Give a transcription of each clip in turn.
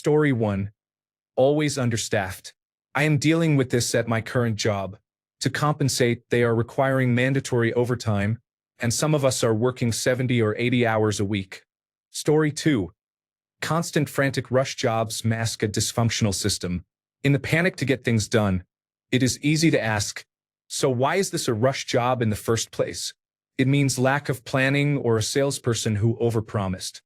Story 1. Always understaffed. I am dealing with this at my current job. To compensate, they are requiring mandatory overtime, and some of us are working 70 or 80 hours a week. Story 2. Constant frantic rush jobs mask a dysfunctional system. In the panic to get things done, it is easy to ask, so why is this a rush job in the first place? It means lack of planning or a salesperson who overpromised.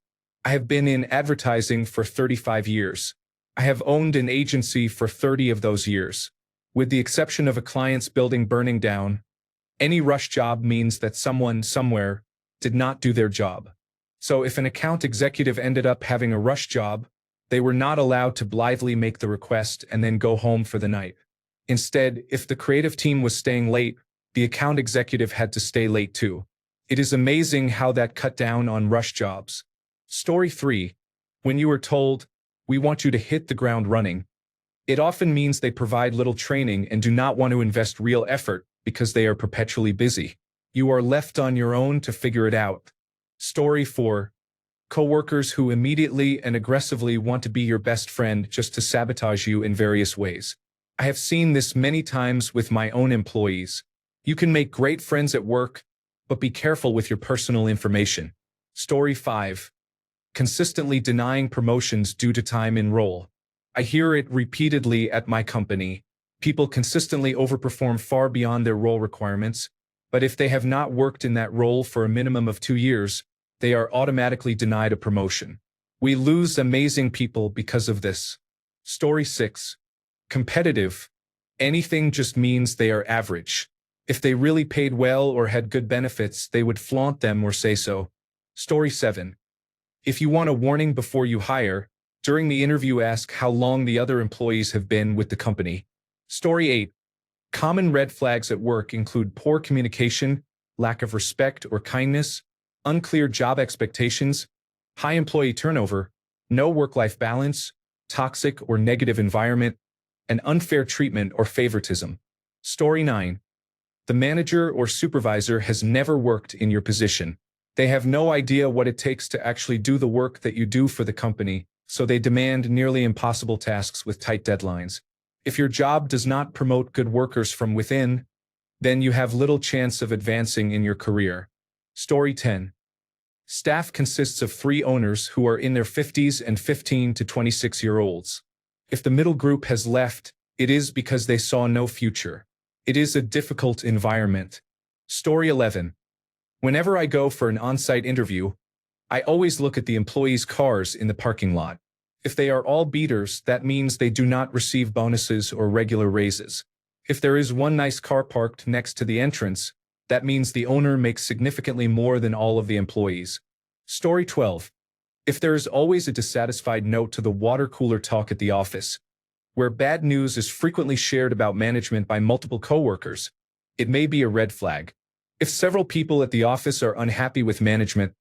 I have been in advertising for 35 years. I have owned an agency for 30 of those years. With the exception of a client's building burning down, any rush job means that someone somewhere did not do their job. So if an account executive ended up having a rush job, they were not allowed to blithely make the request and then go home for the night. Instead, if the creative team was staying late, the account executive had to stay late too. It is amazing how that cut down on rush jobs. Story 3. When you are told, "We want you to hit the ground running," it often means they provide little training and do not want to invest real effort because they are perpetually busy. You are left on your own to figure it out. Story 4. Coworkers who immediately and aggressively want to be your best friend just to sabotage you in various ways. I have seen this many times with my own employees. You can make great friends at work, but be careful with your personal information. Story 5. Consistently denying promotions due to time in role. I hear it repeatedly at my company. People consistently overperform far beyond their role requirements, but if they have not worked in that role for a minimum of 2 years, they are automatically denied a promotion. We lose amazing people because of this. Story 6. Competitive. Anything just means they are average. If they really paid well or had good benefits, they would flaunt them or say so. Story 7. If you want a warning before you hire, during the interview ask how long the other employees have been with the company. Story 8. Common red flags at work include poor communication, lack of respect or kindness, unclear job expectations, high employee turnover, no work-life balance, toxic or negative environment, and unfair treatment or favoritism. Story 9. The manager or supervisor has never worked in your position. They have no idea what it takes to actually do the work that you do for the company, so they demand nearly impossible tasks with tight deadlines. If your job does not promote good workers from within, then you have little chance of advancing in your career. Story 10. Staff consists of 3 owners who are in their 50s and 15 to 26-year-olds. If the middle group has left, it is because they saw no future. It is a difficult environment. Story 11. Whenever I go for an on-site interview, I always look at the employees' cars in the parking lot. If they are all beaters, that means they do not receive bonuses or regular raises. If there is one nice car parked next to the entrance, that means the owner makes significantly more than all of the employees. Story 12. If there is always a dissatisfied note to the water cooler talk at the office, where bad news is frequently shared about management by multiple coworkers, it may be a red flag. If several people at the office are unhappy with management,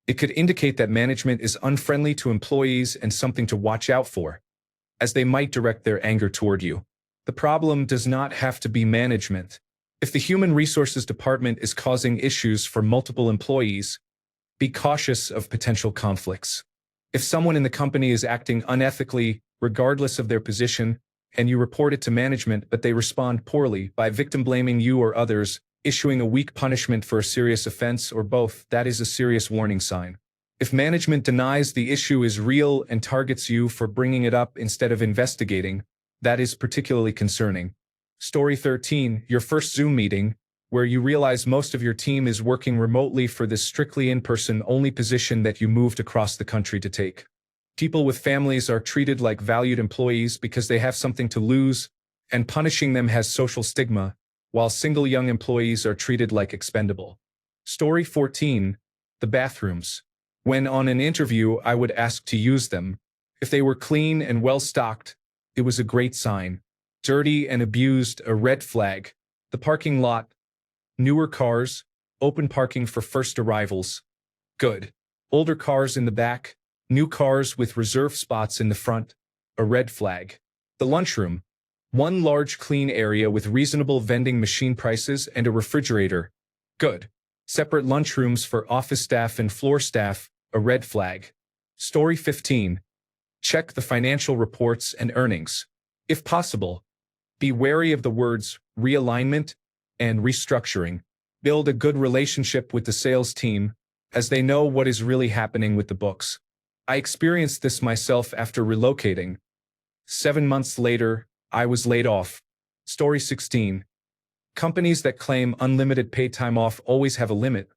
it could indicate that management is unfriendly to employees and something to watch out for, as they might direct their anger toward you. The problem does not have to be management. If the human resources department is causing issues for multiple employees, be cautious of potential conflicts. If someone in the company is acting unethically, regardless of their position, and you report it to management but they respond poorly by victim blaming you or others, issuing a weak punishment for a serious offense or both, that is a serious warning sign. If management denies the issue is real and targets you for bringing it up instead of investigating, that is particularly concerning. Story 13, your first Zoom meeting, where you realize most of your team is working remotely for this strictly in-person only position that you moved across the country to take. People with families are treated like valued employees because they have something to lose, and punishing them has social stigma, while single young employees are treated like expendable. Story 14, the bathrooms. When on an interview, I would ask to use them. If they were clean and well-stocked, it was a great sign. Dirty and abused, a red flag. The parking lot. Newer cars, open parking for first arrivals. Good. Older cars in the back, new cars with reserved spots in the front. A red flag. The lunchroom. One large clean area with reasonable vending machine prices and a refrigerator. Good. Separate lunchrooms for office staff and floor staff. A red flag. Story 15. Check the financial reports and earnings. If possible, be wary of the words realignment and restructuring. Build a good relationship with the sales team, as they know what is really happening with the books. I experienced this myself after relocating. 7 months later, I was laid off. Story 16. Companies that claim unlimited paid time off always have a limit,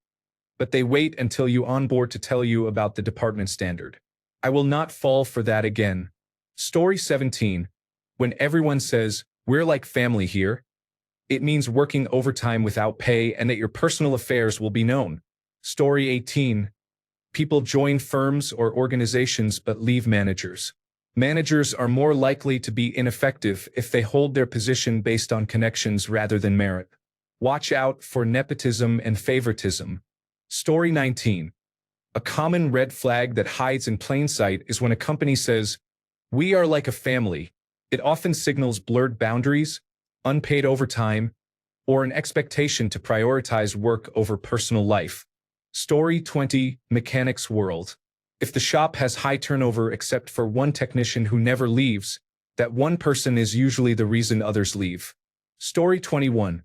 but they wait until you onboard to tell you about the department standard. I will not fall for that again. Story 17. When everyone says, "We're like family here," it means working overtime without pay and that your personal affairs will be known. Story 18. People join firms or organizations but leave managers. Managers are more likely to be ineffective if they hold their position based on connections rather than merit. Watch out for nepotism and favoritism. Story 19. A common red flag that hides in plain sight is when a company says, "We are like a family." It often signals blurred boundaries, unpaid overtime, or an expectation to prioritize work over personal life. Story 20. Mechanics world. If the shop has high turnover except for one technician who never leaves, that one person is usually the reason others leave. Story 21.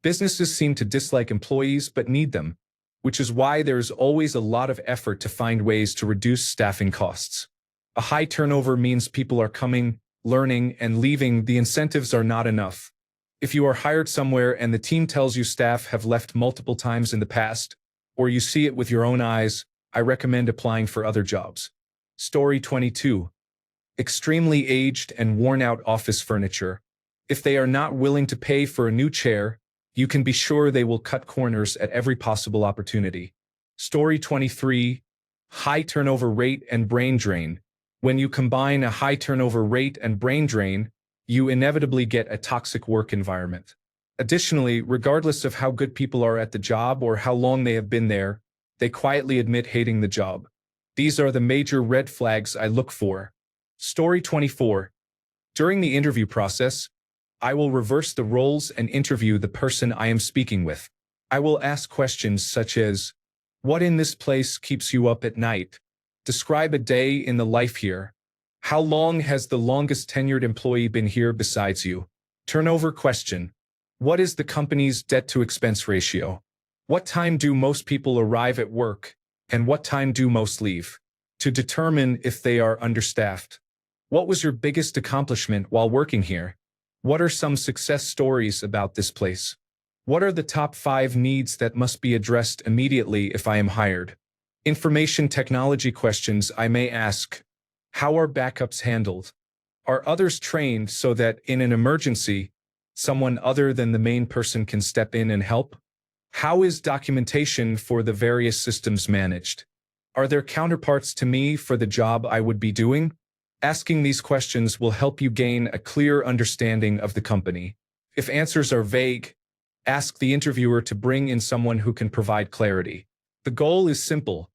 Businesses seem to dislike employees but need them, which is why there is always a lot of effort to find ways to reduce staffing costs. A high turnover means people are coming, learning, and leaving. The incentives are not enough. If you are hired somewhere and the team tells you staff have left multiple times in the past, or you see it with your own eyes, I recommend applying for other jobs. Story 22. Extremely aged and worn-out office furniture. If they are not willing to pay for a new chair, you can be sure they will cut corners at every possible opportunity. Story 23. High turnover rate and brain drain. When you combine a high turnover rate and brain drain, you inevitably get a toxic work environment. Additionally, regardless of how good people are at the job or how long they have been there, they quietly admit hating the job. These are the major red flags I look for. Story 24. During the interview process, I will reverse the roles and interview the person I am speaking with. I will ask questions such as, "What in this place keeps you up at night? Describe a day in the life here. How long has the longest tenured employee been here besides you?" Turnover question. What is the company's debt-to-expense ratio? What time do most people arrive at work, and what time do most leave? To determine if they are understaffed. What was your biggest accomplishment while working here? What are some success stories about this place? What are the top 5 needs that must be addressed immediately if I am hired? Information technology questions I may ask. How are backups handled? Are others trained so that in an emergency, someone other than the main person can step in and help? How is documentation for the various systems managed? Are there counterparts to me for the job I would be doing? Asking these questions will help you gain a clear understanding of the company. If answers are vague, ask the interviewer to bring in someone who can provide clarity. The goal is simple.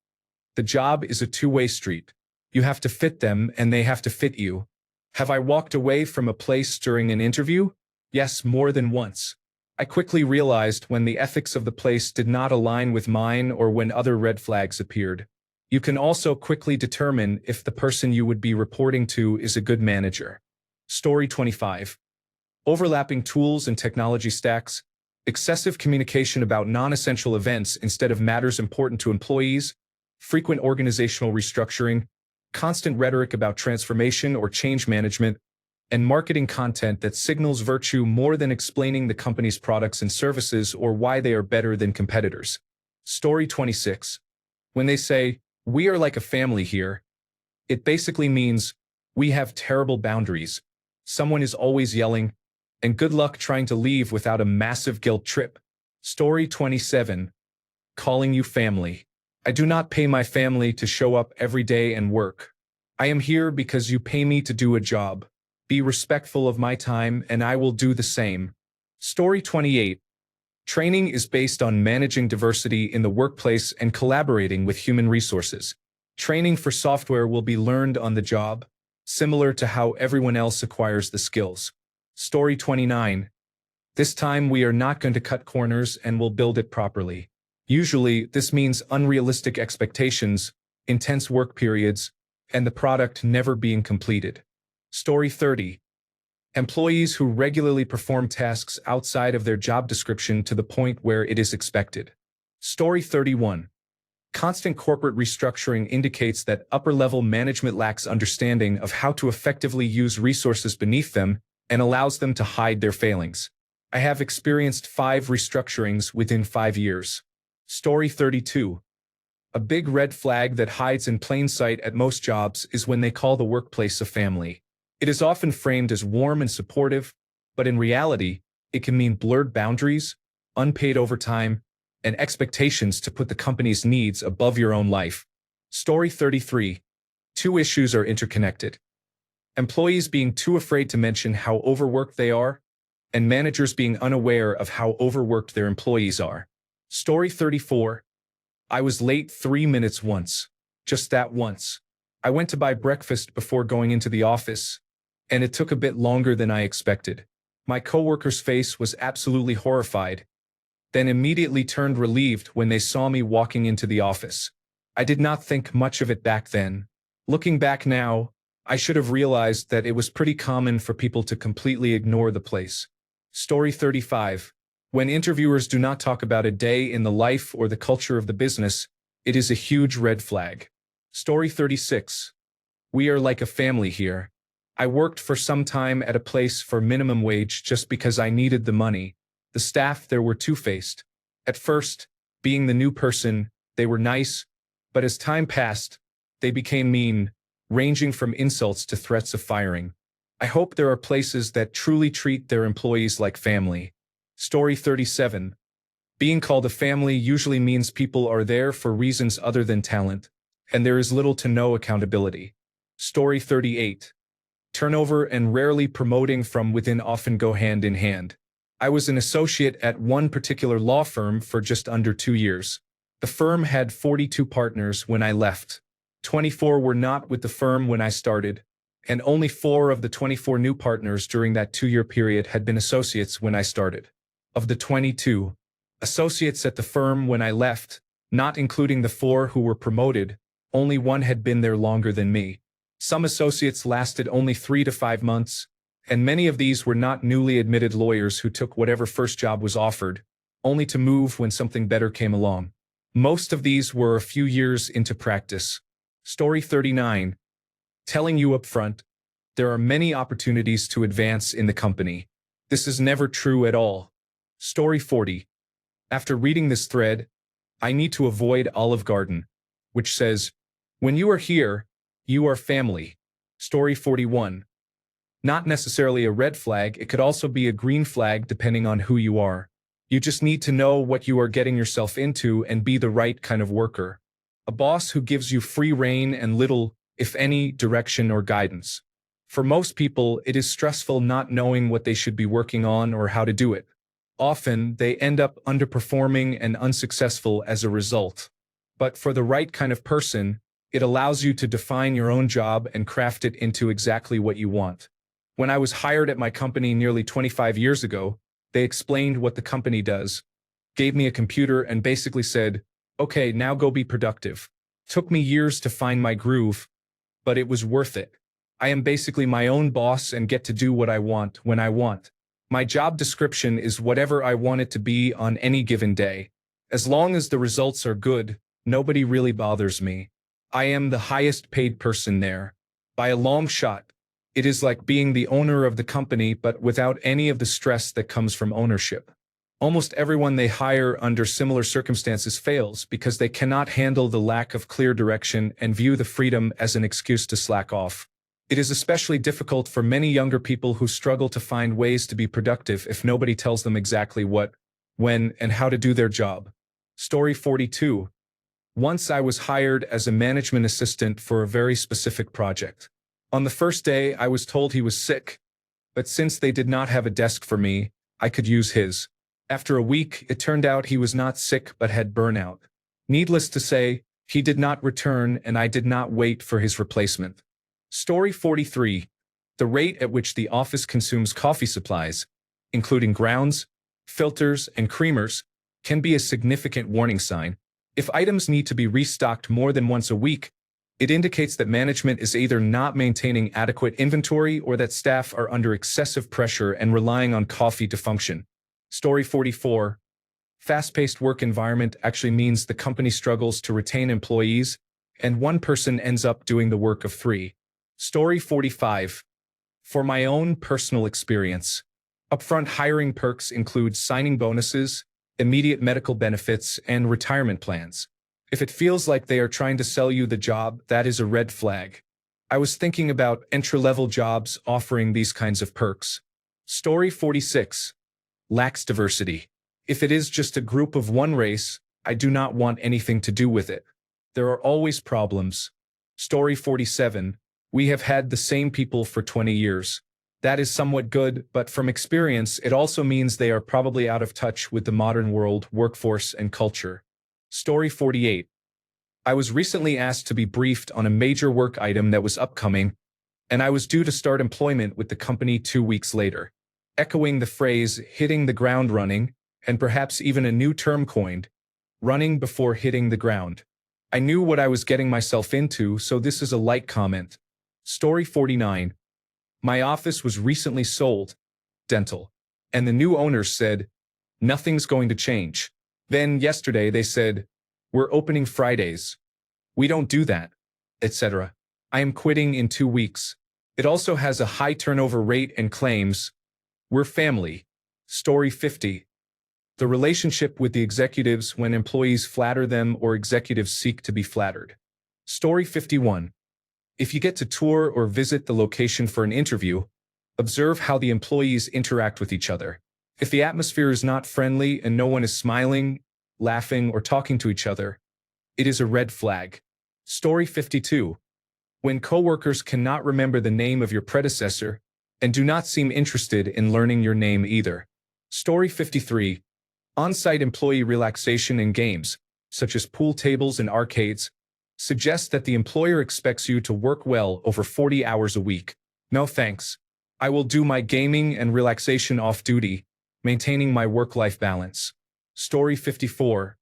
The job is a two-way street. You have to fit them and they have to fit you. Have I walked away from a place during an interview? Yes, more than once. I quickly realized when the ethics of the place did not align with mine or when other red flags appeared. You can also quickly determine if the person you would be reporting to is a good manager. Story 25. Overlapping tools and technology stacks. Excessive communication about non-essential events instead of matters important to employees. Frequent organizational restructuring. Constant rhetoric about transformation or change management. And marketing content that signals virtue more than explaining the company's products and services or why they are better than competitors. Story 26. When they say, "We are like a family here," it basically means, we have terrible boundaries. Someone is always yelling, and good luck trying to leave without a massive guilt trip. Story 27. Calling you family. I do not pay my family to show up every day and work. I am here because you pay me to do a job. Be respectful of my time and I will do the same. Story 28. Training is based on managing diversity in the workplace and collaborating with human resources. Training for software will be learned on the job, similar to how everyone else acquires the skills. Story 29. This time we are not going to cut corners and will build it properly. Usually, this means unrealistic expectations, intense work periods, and the product never being completed. Story 30. Employees who regularly perform tasks outside of their job description to the point where it is expected. Story 31. Constant corporate restructuring indicates that upper-level management lacks understanding of how to effectively use resources beneath them and allows them to hide their failings. I have experienced 5 restructurings within 5 years. Story 32. A big red flag that hides in plain sight at most jobs is when they call the workplace a family. It is often framed as warm and supportive, but in reality, it can mean blurred boundaries, unpaid overtime, and expectations to put the company's needs above your own life. Story 33. 2 issues are interconnected. Employees being too afraid to mention how overworked they are, and managers being unaware of how overworked their employees are. Story 34. I was late 3 minutes once. Just that once. I went to buy breakfast before going into the office, and it took a bit longer than I expected. My coworker's face was absolutely horrified, then immediately turned relieved when they saw me walking into the office. I did not think much of it back then. Looking back now, I should have realized that it was pretty common for people to completely ignore the place. Story 35. When interviewers do not talk about a day in the life or the culture of the business, it is a huge red flag. Story 36. We are like a family here. I worked for some time at a place for minimum wage just because I needed the money. The staff there were two-faced. At first, being the new person, they were nice, but as time passed, they became mean, ranging from insults to threats of firing. I hope there are places that truly treat their employees like family. Story 37. Being called a family usually means people are there for reasons other than talent, and there is little to no accountability. Story 38. Turnover and rarely promoting from within often go hand in hand. I was an associate at one particular law firm for just under 2 years. The firm had 42 partners when I left. 24 were not with the firm when I started, and only 4 of the 24 new partners during that 2-year period had been associates when I started. Of the 22 associates at the firm when I left, not including the 4 who were promoted, only 1 had been there longer than me. Some associates lasted only 3 to 5 months, and many of these were not newly admitted lawyers who took whatever first job was offered, only to move when something better came along. Most of these were a few years into practice. Story 39. Telling you up front, there are many opportunities to advance in the company. This is never true at all. Story 40. After reading this thread, I need to avoid Olive Garden, which says, when you are here, you are family. Story 41. Not necessarily a red flag, it could also be a green flag depending on who you are. You just need to know what you are getting yourself into and be the right kind of worker. A boss who gives you free rein and little, if any, direction or guidance. For most people, it is stressful not knowing what they should be working on or how to do it. Often, they end up underperforming and unsuccessful as a result. But for the right kind of person, it allows you to define your own job and craft it into exactly what you want. When I was hired at my company nearly 25 years ago, they explained what the company does, gave me a computer and basically said, okay, now go be productive. Took me years to find my groove, but it was worth it. I am basically my own boss and get to do what I want when I want. My job description is whatever I want it to be on any given day. As long as the results are good, nobody really bothers me. I am the highest paid person there. By a long shot. It is like being the owner of the company but without any of the stress that comes from ownership. Almost everyone they hire under similar circumstances fails because they cannot handle the lack of clear direction and view the freedom as an excuse to slack off. It is especially difficult for many younger people who struggle to find ways to be productive if nobody tells them exactly what, when, and how to do their job. Story 42. Once I was hired as a management assistant for a very specific project. On the first day, I was told he was sick, but since they did not have a desk for me, I could use his. After a week, it turned out he was not sick but had burnout. Needless to say, he did not return and I did not wait for his replacement. Story 43. The rate at which the office consumes coffee supplies, including grounds, filters, and creamers, can be a significant warning sign. If items need to be restocked more than once a week, It indicates that management is either not maintaining adequate inventory or that staff are under excessive pressure and relying on coffee to function. Story 44. Fast-paced work environment actually means the company struggles to retain employees, and one person ends up doing the work of three. Story 45. For my own personal experience, upfront hiring perks include signing bonuses, immediate medical benefits, and retirement plans. If it feels like they are trying to sell you the job, that is a red flag. I was thinking about entry-level jobs offering these kinds of perks. Story 46. Lacks diversity. If it is just a group of one race, I do not want anything to do with it. There are always problems. Story 47. We have had the same people for 20 years. That is somewhat good, but from experience, it also means they are probably out of touch with the modern world, workforce, and culture. Story 48. I was recently asked to be briefed on a major work item that was upcoming, and I was due to start employment with the company 2 weeks later. Echoing the phrase, hitting the ground running, and perhaps even a new term coined, running before hitting the ground. I knew what I was getting myself into, so this is a light comment. Story 49. My office was recently sold, dental, and the new owners said, nothing's going to change. Then yesterday they said, we're opening Fridays. We don't do that, etc. I am quitting in 2 weeks. It also has a high turnover rate and claims, we're family. Story 50. The relationship with the executives when employees flatter them or executives seek to be flattered. Story 51. If you get to tour or visit the location for an interview, observe how the employees interact with each other. If the atmosphere is not friendly and no one is smiling, laughing, or talking to each other, it is a red flag. Story 52. When coworkers cannot remember the name of your predecessor and do not seem interested in learning your name either. Story 53. On-site employee relaxation and games, such as pool tables and arcades, suggest that the employer expects you to work well over 40 hours a week. No thanks. I will do my gaming and relaxation off-duty, maintaining my work-life balance. Story 54.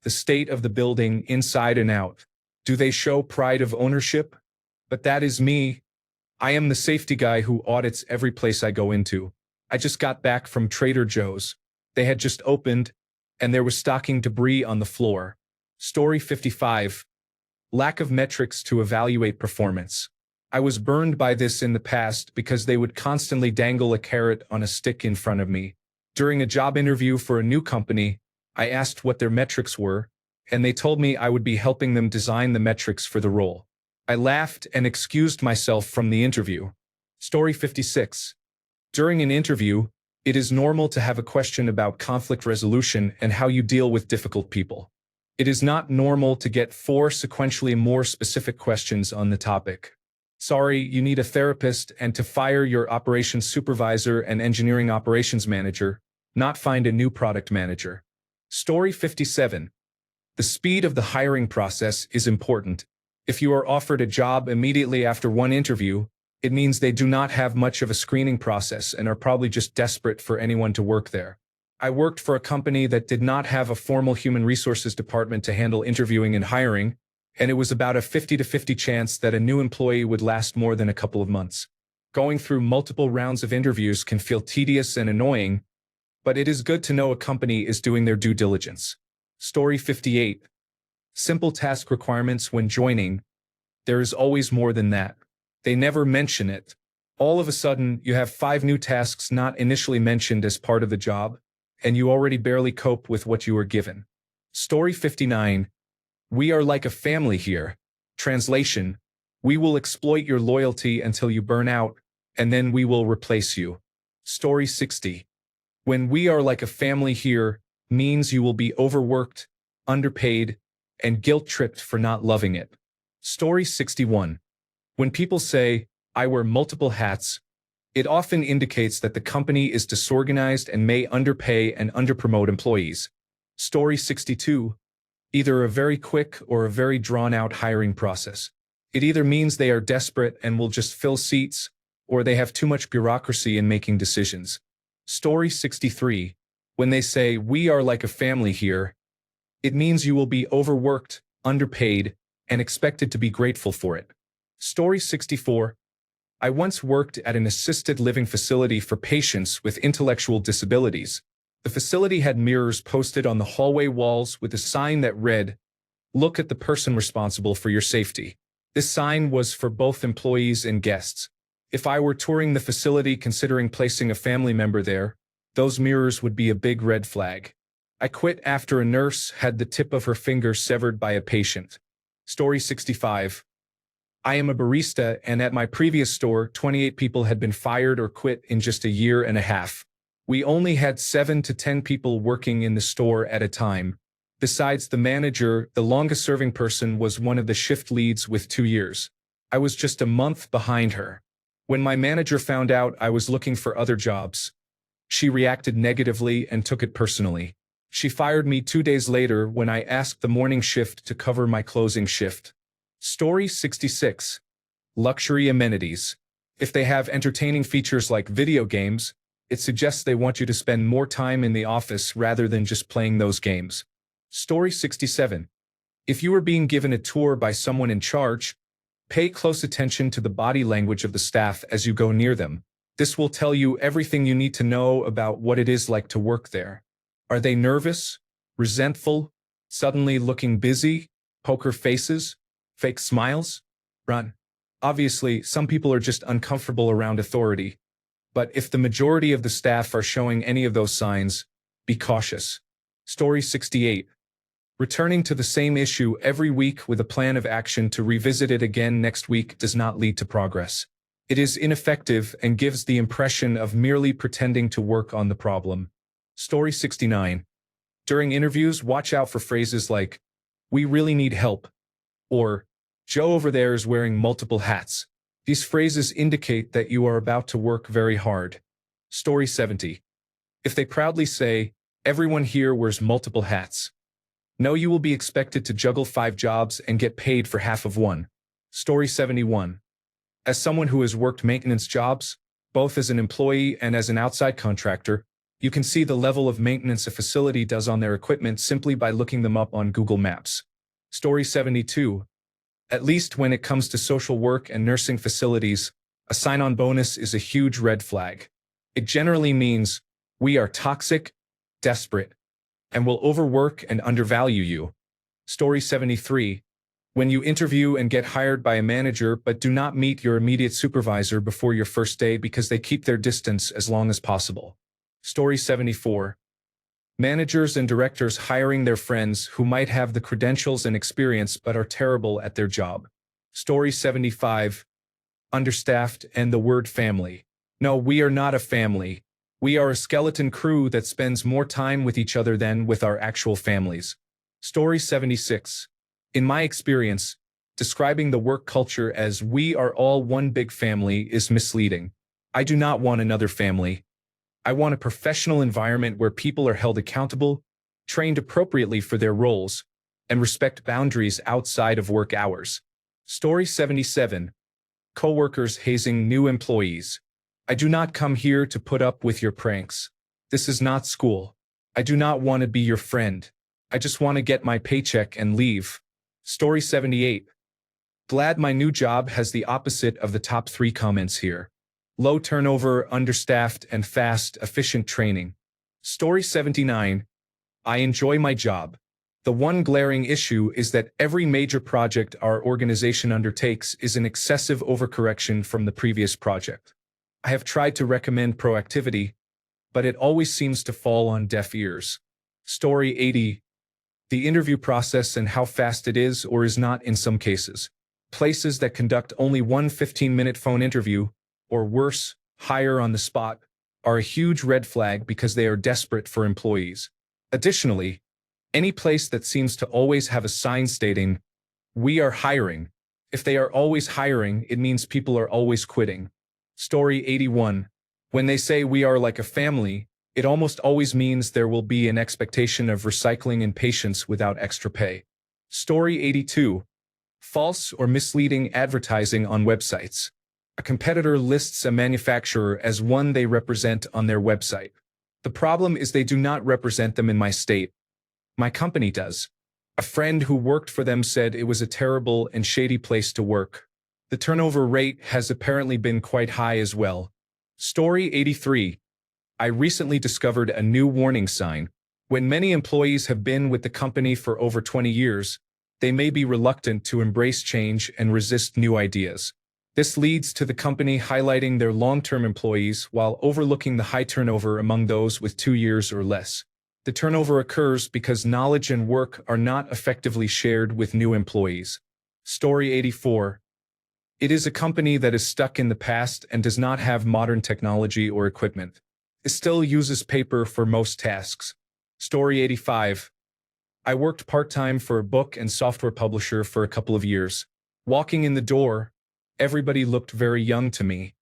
The state of the building inside and out. Do they show pride of ownership? But that is me. I am the safety guy who audits every place I go into. I just got back from Trader Joe's. They had just opened, and there was stocking debris on the floor. Story 55. Lack of metrics to evaluate performance. I was burned by this in the past because they would constantly dangle a carrot on a stick in front of me. During a job interview for a new company, I asked what their metrics were, and they told me I would be helping them design the metrics for the role. I laughed and excused myself from the interview. Story 56. During an interview, it is normal to have a question about conflict resolution and how you deal with difficult people. It is not normal to get 4 sequentially more specific questions on the topic. Sorry, you need a therapist and to fire your operations supervisor and engineering operations manager, not find a new product manager. Story 57. The speed of the hiring process is important. If you are offered a job immediately after one interview, it means they do not have much of a screening process and are probably just desperate for anyone to work there. I worked for a company that did not have a formal human resources department to handle interviewing and hiring, and it was about a 50-50 chance that a new employee would last more than a couple of months. Going through multiple rounds of interviews can feel tedious and annoying, but it is good to know a company is doing their due diligence. Story 58. Simple task requirements when joining. There is always more than that. They never mention it. All of a sudden, you have 5 new tasks not initially mentioned as part of the job, and you already barely cope with what you were given. Story 59. We are like a family here. Translation. We will exploit your loyalty until you burn out, and then we will replace you. Story 60. When we are like a family here means you will be overworked, underpaid, and guilt-tripped for not loving it. Story 61. When people say, I wear multiple hats, it often indicates that the company is disorganized and may underpay and underpromote employees. Story 62. Either a very quick or a very drawn-out hiring process. It either means they are desperate and will just fill seats, or they have too much bureaucracy in making decisions. Story 63. When they say, we are like a family here, it means you will be overworked, underpaid, and expected to be grateful for it. Story 64. I once worked at an assisted living facility for patients with intellectual disabilities. The facility had mirrors posted on the hallway walls with a sign that read, "Look at the person responsible for your safety." This sign was for both employees and guests. If I were touring the facility considering placing a family member there, those mirrors would be a big red flag. I quit after a nurse had the tip of her finger severed by a patient. Story 65. I am a barista, and at my previous store, 28 people had been fired or quit in just a year and a half. We only had 7 to 10 people working in the store at a time. Besides the manager, the longest-serving person was one of the shift leads with 2 years. I was just a month behind her. When my manager found out I was looking for other jobs, she reacted negatively and took it personally. She fired me 2 days later when I asked the morning shift to cover my closing shift. Story 66. Luxury amenities. If they have entertaining features like video games, it suggests they want you to spend more time in the office rather than just playing those games. Story 67. If you are being given a tour by someone in charge, pay close attention to the body language of the staff as you go near them. This will tell you everything you need to know about what it is like to work there. Are they nervous, resentful, suddenly looking busy, poker faces, fake smiles? Run. Obviously, some people are just uncomfortable around authority. But if the majority of the staff are showing any of those signs, be cautious. Story 68. Returning to the same issue every week with a plan of action to revisit it again next week does not lead to progress. It is ineffective and gives the impression of merely pretending to work on the problem. Story 69. During interviews, watch out for phrases like, "We really need help," or "Joe over there is wearing multiple hats." These phrases indicate that you are about to work very hard. Story 70. If they proudly say, "Everyone here wears multiple hats," know you will be expected to juggle 5 jobs and get paid for half of one. Story 71. As someone who has worked maintenance jobs, both as an employee and as an outside contractor, you can see the level of maintenance a facility does on their equipment simply by looking them up on Google Maps. Story 72. At least when it comes to social work and nursing facilities, a sign-on bonus is a huge red flag. It generally means, "We are toxic, desperate, and will overwork and undervalue you." Story 73. When you interview and get hired by a manager but do not meet your immediate supervisor before your first day because they keep their distance as long as possible. Story 74. Managers and directors hiring their friends who might have the credentials and experience but are terrible at their job. Story 75. Understaffed and the word family. No, we are not a family. We are a skeleton crew that spends more time with each other than with our actual families. Story 76. In my experience, describing the work culture as "we are all one big family" is misleading. I do not want another family. I want a professional environment where people are held accountable, trained appropriately for their roles, and respect boundaries outside of work hours. Story 77. Coworkers hazing new employees. I do not come here to put up with your pranks. This is not school. I do not want to be your friend. I just want to get my paycheck and leave. Story 78. Glad my new job has the opposite of the top 3 comments here. Low turnover, understaffed, and fast, efficient training. Story 79. I enjoy my job. The one glaring issue is that every major project our organization undertakes is an excessive overcorrection from the previous project. I have tried to recommend proactivity, but it always seems to fall on deaf ears. Story 80. The interview process and how fast it is or is not in some cases. Places that conduct only one 15-minute phone interview, or worse, hire on the spot, are a huge red flag because they are desperate for employees. Additionally, any place that seems to always have a sign stating, "We are hiring." If they are always hiring, it means people are always quitting. Story 81. When they say "we are like a family," it almost always means there will be an expectation of recycling and patience without extra pay. Story 82. False or misleading advertising on websites. A competitor lists a manufacturer as one they represent on their website. The problem is they do not represent them in my state. My company does. A friend who worked for them said it was a terrible and shady place to work. The turnover rate has apparently been quite high as well. Story 83. I recently discovered a new warning sign. When many employees have been with the company for over 20 years, they may be reluctant to embrace change and resist new ideas. This leads to the company highlighting their long-term employees while overlooking the high turnover among those with 2 years or less. The turnover occurs because knowledge and work are not effectively shared with new employees. Story 84. It is a company that is stuck in the past and does not have modern technology or equipment. It still uses paper for most tasks. Story 85. I worked part-time for a book and software publisher for a couple of years. Walking in the door, everybody looked very young to me.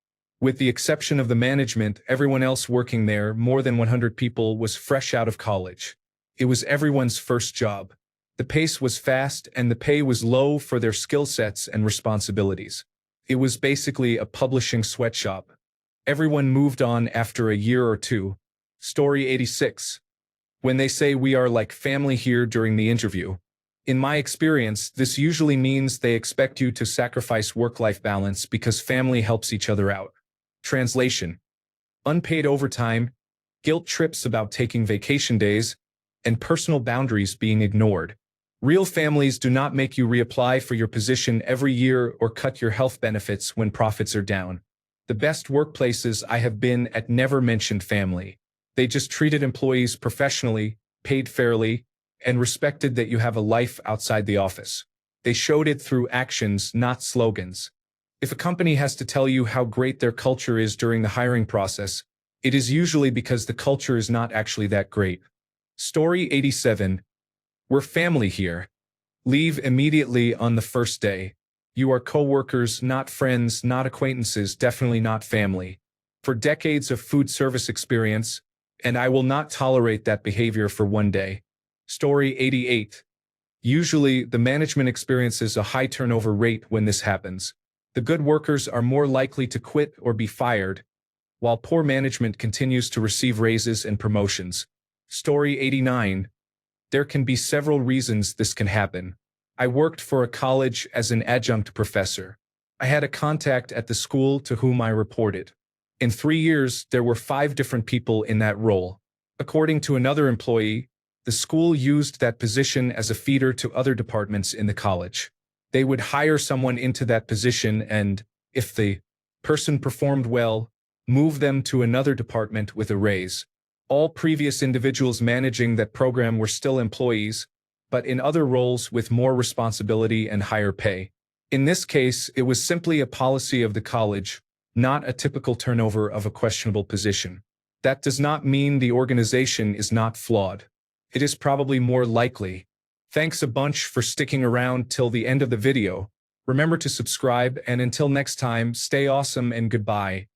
With the exception of the management, everyone else working there, more than 100 people, was fresh out of college. It was everyone's first job. The pace was fast and the pay was low for their skill sets and responsibilities. It was basically a publishing sweatshop. Everyone moved on after a year or two. Story 86. When they say we are like family here during the interview. In my experience, this usually means they expect you to sacrifice work-life balance because family helps each other out. Translation: unpaid overtime, guilt trips about taking vacation days, and personal boundaries being ignored. Real families do not make you reapply for your position every year or cut your health benefits when profits are down. The best workplaces I have been at never mentioned family. They just treated employees professionally, paid fairly, and respected that you have a life outside the office. They showed it through actions, not slogans. If a company has to tell you how great their culture is during the hiring process, it is usually because the culture is not actually that great. Story 87. We're family here. Leave immediately on the first day. You are coworkers, not friends, not acquaintances, definitely not family. For decades of food service experience, and I will not tolerate that behavior for one day. Story 88. Usually, the management experiences a high turnover rate when this happens. The good workers are more likely to quit or be fired, while poor management continues to receive raises and promotions. Story 89. There can be several reasons this can happen. I worked for a college as an adjunct professor. I had a contact at the school to whom I reported. In 3 years, there were 5 different people in that role. According to another employee, the school used that position as a feeder to other departments in the college. They would hire someone into that position and, if the person performed well, move them to another department with a raise. All previous individuals managing that program were still employees, but in other roles with more responsibility and higher pay. In this case, it was simply a policy of the college, not a typical turnover of a questionable position. That does not mean the organization is not flawed. It is probably more likely. Thanks a bunch for sticking around till the end of the video. Remember to subscribe, and until next time, stay awesome and goodbye.